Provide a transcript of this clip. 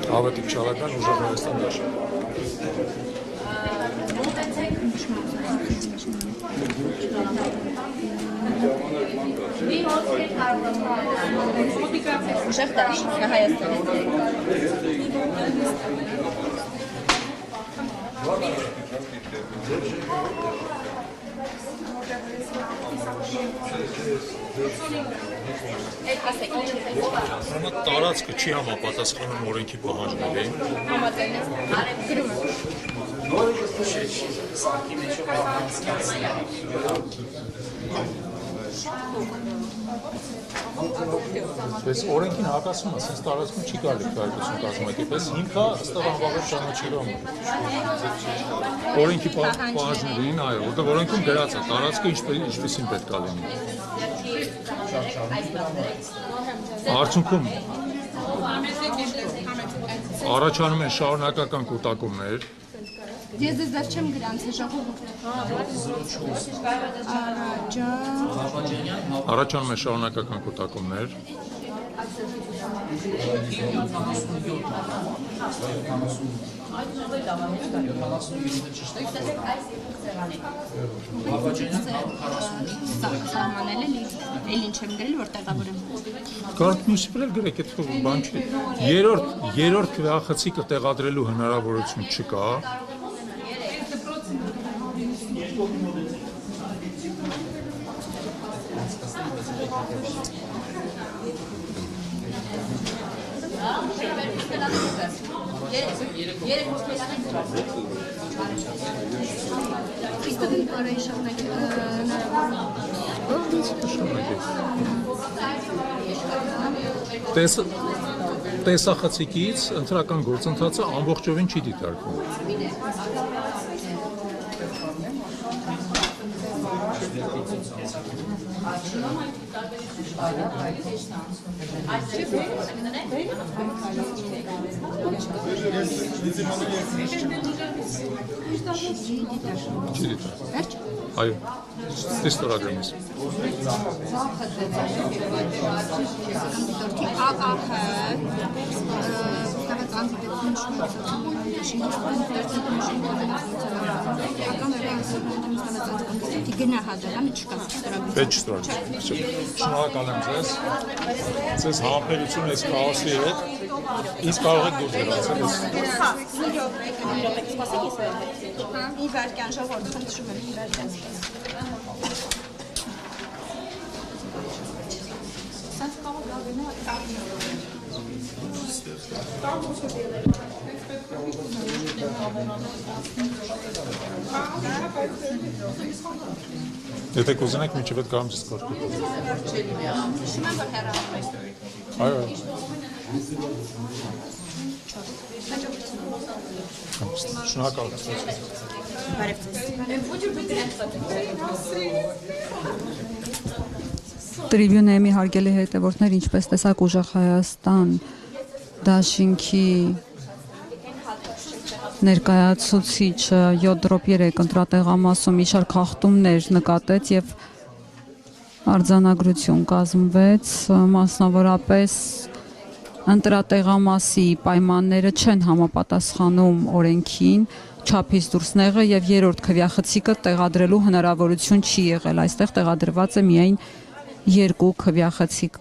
Հավատիք Չալական ուժեղ Հայաստան դաշինք։ Ուժեղ դաշինք Հայաստան։ Ուրեմն տարածքը չի համապատասխանում օրենքի պահանջներին։ Բայց օրենքին հակասում է, sense տարածքում չի կարելի քայլություն կազմակերպել, հիմքը ըստ անվավեր ճանաչելով։ Օրենքի պահանջներին, այո, որտեղ օրենքում գրած է տարածքը ինչպեսին պետք է լինի։ Արդյունքում առաջանում են շարունակական կուտակումներ։ Ես դες դեռ չեմ գրանցել ժողովուրդ։ Առաջանում են շարունակական կուտակումներ։ Սահմանել էլ ինչ եմ գրել, որ տեղավորեմ։ Կարդ մյուսի վրա գրեք, այդ բան չի։ Երրորդ քվեախցիկը տեղադրելու հնարավորություն չկա։ Տեսախցիկից ընտրական գործընթացը ամբողջովին չի դիտարկվում։ Այո, ստորագրումից։ Պետք չստորագրում։ Շնորհակալ եմ ձեզ։ Ձեզ համբերություն այս քաոսի հետ։ Ինձ կարող եք դուրս գնացել։ Մի վարկյան ժողովուրդ խնդրում եմ, մի վարկյան սպասում։ Եթե կուզենեք մինչև այդ գամ դիսկորդը։ Հիշում եմ, որ հեռանում է։ Այո։ Շնորհակալ եմ։ Բարև ձեզ։ Տրիբյունեի հարգելի հետևորդներ, ինչպես տեսակ ուժեղ Հայաստան դաշինքի ներկայացուցիչը 7-3 ընտրատեղամասում մի շարք խախտումներ նկատեց եւ արձանագրություն կազմվեց, մասնավորապես ընտրատեղամասի պայմանները չեն համապատասխանում օրենքին, չափից դուրսնեղը եւ երրորդ քվեախցիկը տեղադրելու հնարավորություն չի եղել, այստեղ տեղադրված է միայն 2 քվեախցիկ։